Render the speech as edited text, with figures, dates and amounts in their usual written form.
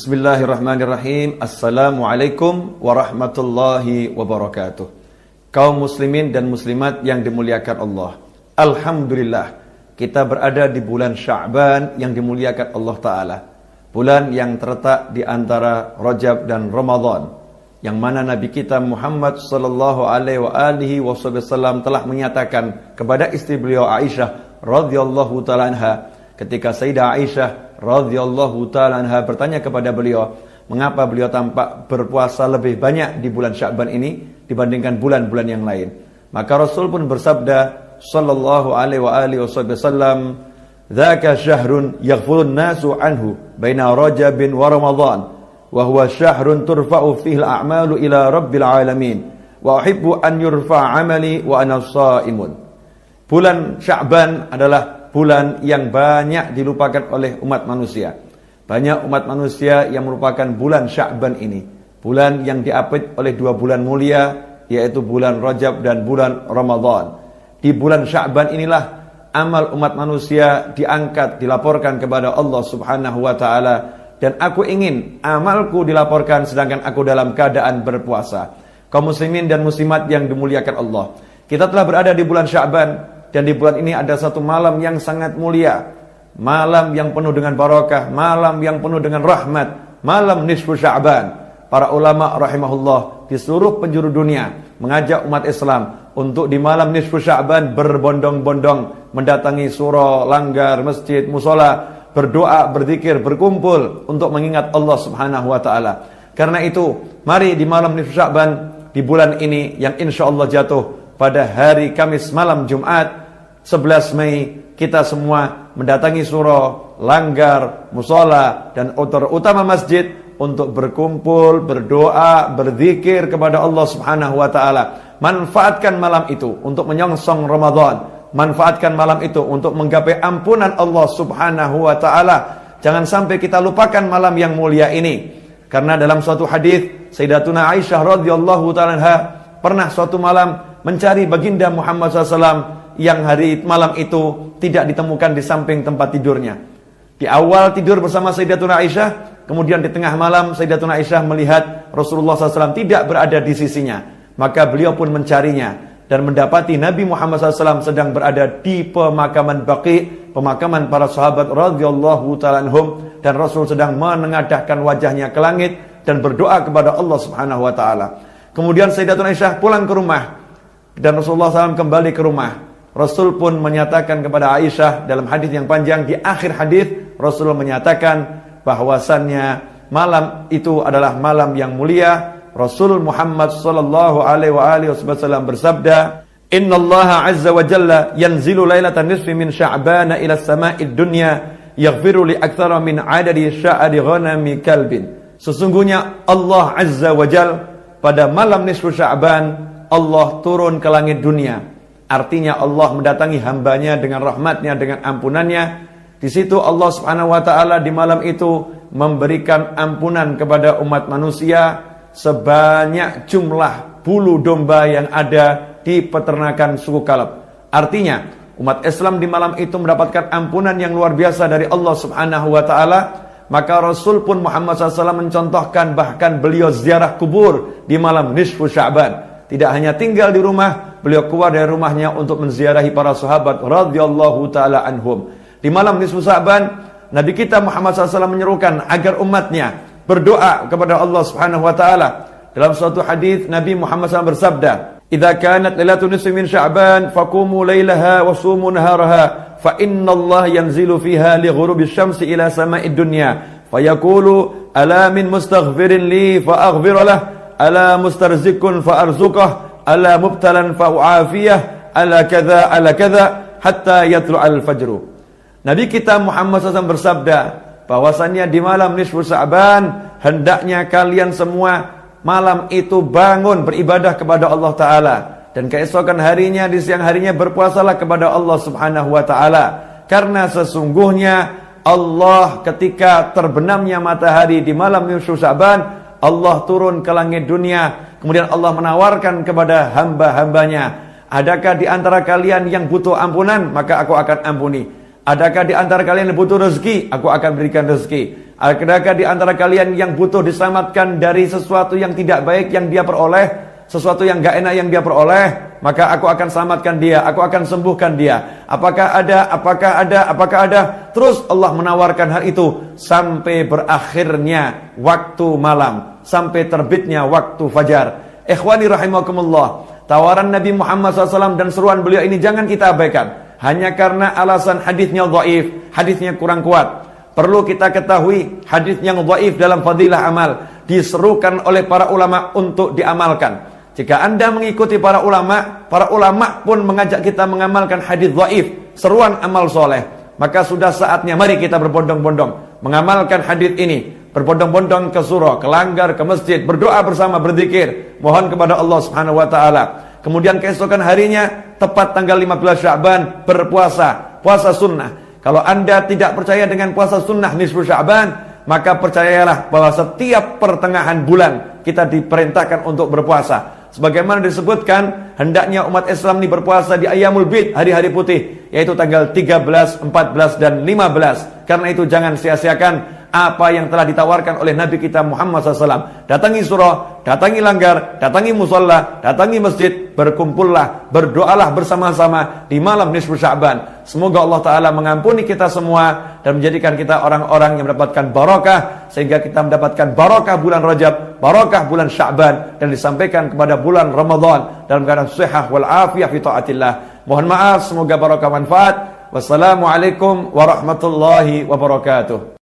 Bismillahirrahmanirrahim. Assalamualaikum warahmatullahi wabarakatuh. Kaum muslimin dan muslimat yang dimuliakan Allah, alhamdulillah kita berada di bulan Sya'ban yang dimuliakan Allah Ta'ala, bulan yang terletak di antara Rajab dan Ramadan, yang mana Nabi kita Muhammad sallallahu alaihi wasallam telah menyatakan kepada istri beliau Aisyah radhiyallahu ta'ala anha, ketika Sayyidah Aisyah radhiyallahu ta'ala anha bertanya kepada beliau, mengapa beliau tampak berpuasa lebih banyak di bulan Sya'ban ini dibandingkan bulan-bulan yang lain. Maka Rasul pun bersabda sallallahu alaihi wasallam, "Dzaka syahrun yaghfurun nasu anhu baina Rajabin wa Ramadan, wa huwa syahrun turfa'u fihi al-a'malu ila rabbil alamin, wa uhibbu an yurfa'a 'amali wa ana sha'imun." Bulan Sya'ban adalah bulan yang banyak dilupakan oleh umat manusia. Banyak umat manusia yang merupakan bulan Sya'ban ini, bulan yang diapit oleh dua bulan mulia, yaitu bulan Rajab dan bulan Ramadan. Di bulan Sya'ban inilah amal umat manusia diangkat, dilaporkan kepada Allah Subhanahu wa ta'ala. Dan aku ingin amalku dilaporkan sedangkan aku dalam keadaan berpuasa. Kaum muslimin dan muslimat yang dimuliakan Allah, kita telah berada di bulan Sya'ban. Dan di bulan ini ada satu malam yang sangat mulia, malam yang penuh dengan barakah, malam yang penuh dengan rahmat, malam nisfu Sya'ban. Para ulama rahimahullah di seluruh penjuru dunia mengajak umat Islam untuk di malam nisfu Sya'ban berbondong-bondong mendatangi surau, langgar, masjid, musola, berdoa, berzikir, berkumpul untuk mengingat Allah Subhanahu wa ta'ala. Karena itu, mari di malam nisfu Sya'ban di bulan ini yang insyaallah jatuh pada hari Kamis malam Jumat 11 Mei, kita semua mendatangi surau, langgar, musola, dan terutama masjid untuk berkumpul, berdoa, berzikir kepada Allah Subhanahu wa ta'ala. Manfaatkan malam itu untuk menyongsong Ramadan. Manfaatkan malam itu untuk menggapai ampunan Allah Subhanahu wa ta'ala. Jangan sampai kita lupakan malam yang mulia ini. Karena dalam suatu hadis Sayyidatuna Aisyah radhiyallahu ta'ala anha pernah suatu malam mencari baginda Muhammad SAW yang hari malam itu tidak ditemukan di samping tempat tidurnya. Di awal tidur bersama Sayyidatuna Aisyah, kemudian di tengah malam Sayyidatuna Aisyah melihat Rasulullah SAW tidak berada di sisinya. Maka beliau pun mencarinya dan mendapati Nabi Muhammad SAW sedang berada di pemakaman Baqi', pemakaman para sahabat radhiyallahu ta'ala anhum, dan Rasul sedang menengadahkan wajahnya ke langit dan berdoa kepada Allah Subhanahu wa ta'ala. Kemudian Sayyidatuna Aisyah pulang ke rumah dan Rasulullah SAW kembali ke rumah. Rasul pun menyatakan kepada Aisyah dalam hadis yang panjang, di akhir hadis Rasul menyatakan bahwasannya malam itu adalah malam yang mulia. Rasul Muhammad sallallahu alaihi wasallam bersabda, "Innallaha azza wa jalla yanzilu lailatan nisfi min Sya'ban ila as-sama'id dunya yaghfiru li aktsara min 'adadi sya'ri ghanami kalbin." Sesungguhnya Allah azza wa jalla pada malam nisfu Sya'ban Allah turun ke langit dunia. Artinya Allah mendatangi hambanya dengan rahmatnya, dengan ampunannya. Di situ Allah Subhanahu wa ta'ala di malam itu memberikan ampunan kepada umat manusia sebanyak jumlah bulu domba yang ada di peternakan suku Kalb. Artinya umat Islam di malam itu mendapatkan ampunan yang luar biasa dari Allah Subhanahu wa ta'ala. Maka Rasul pun Muhammad SAW mencontohkan, bahkan beliau ziarah kubur di malam nisfu Sya'ban. Tidak hanya tinggal di rumah, beliau keluar dari rumahnya untuk menziarahi para sahabat radhiyallahu ta'ala anhum. Di malam nisfu Sya'ban, Nabi kita Muhammad SAW menyerukan agar umatnya berdoa kepada Allah Subhanahu wa ta'ala. Dalam suatu hadis Nabi Muhammad SAW bersabda, "Idza kanat lailatul nisfi min Sya'ban faqumu lailaha wa sumu naharaha, fa innallaha yanzilu fiha li ghurubi syamsi ila sama'id dunya, fayaqulu ala min mustaghfirin li fa aghfir lah, ala mustarzikun fa arzuqah, ala mubtalan fa u'afiyah, ala kadza hatta yatlu'al fajru." Nabi kita Muhammad SAW bersabda bahwasannya di malam nisfu Sya'ban hendaknya kalian semua malam itu bangun beribadah kepada Allah Ta'ala, dan keesokan harinya di siang harinya berpuasalah kepada Allah Subhanahu wa ta'ala. Karena sesungguhnya Allah ketika terbenamnya matahari di malam nisfu Sya'ban, Allah turun ke langit dunia. Kemudian Allah menawarkan kepada hamba-hambanya, adakah di antara kalian yang butuh ampunan? Maka aku akan ampuni. Adakah di antara kalian yang butuh rezeki? Aku akan berikan rezeki. Adakah di antara kalian yang butuh diselamatkan dari sesuatu yang tidak baik yang dia peroleh, sesuatu yang gak enak yang dia peroleh? Maka aku akan selamatkan dia, aku akan sembuhkan dia. Apakah ada, apakah ada, apakah ada? Terus Allah menawarkan hal itu sampai berakhirnya waktu malam, sampai terbitnya waktu fajar. Ikhwani rahimakumullah, tawaran Nabi Muhammad SAW dan seruan beliau ini jangan kita abaikan hanya karena alasan hadisnya dhaif, hadisnya kurang kuat. Perlu kita ketahui, hadis yang dhaif dalam fadilah amal diserukan oleh para ulama untuk diamalkan. Jika Anda mengikuti para ulama pun mengajak kita mengamalkan hadis dhaif, seruan amal soleh. Maka sudah saatnya mari kita berbondong-bondong mengamalkan hadis ini. Berbondong-bondong ke surau, ke langgar, ke masjid, berdoa bersama, berzikir, mohon kepada Allah Subhanahu wa taala. Kemudian keesokan harinya tepat tanggal 15 Sya'ban berpuasa, puasa sunnah. Kalau Anda tidak percaya dengan puasa sunnah nisfu Sya'ban, maka percayalah bahwa setiap pertengahan bulan kita diperintahkan untuk berpuasa. Sebagaimana disebutkan, hendaknya umat Islam ini berpuasa di Ayyamul Bid, hari-hari putih, yaitu tanggal 13, 14, dan 15. Karena itu jangan sia-siakan apa yang telah ditawarkan oleh Nabi kita Muhammad SAW. Datangi surau, datangi langgar, datangi musalla, datangi masjid, berkumpullah, berdoalah bersama-sama di malam nisfu Sya'ban. Semoga Allah Ta'ala mengampuni kita semua dan menjadikan kita orang-orang yang mendapatkan barakah, sehingga kita mendapatkan barakah bulan Rajab, barakah bulan Sya'ban, dan disampaikan kepada bulan Ramadan dalam keadaan sihah wal afiyah fi ta'atillah. Mohon maaf, semoga barakah manfaat. Wassalamualaikum warahmatullahi wabarakatuh.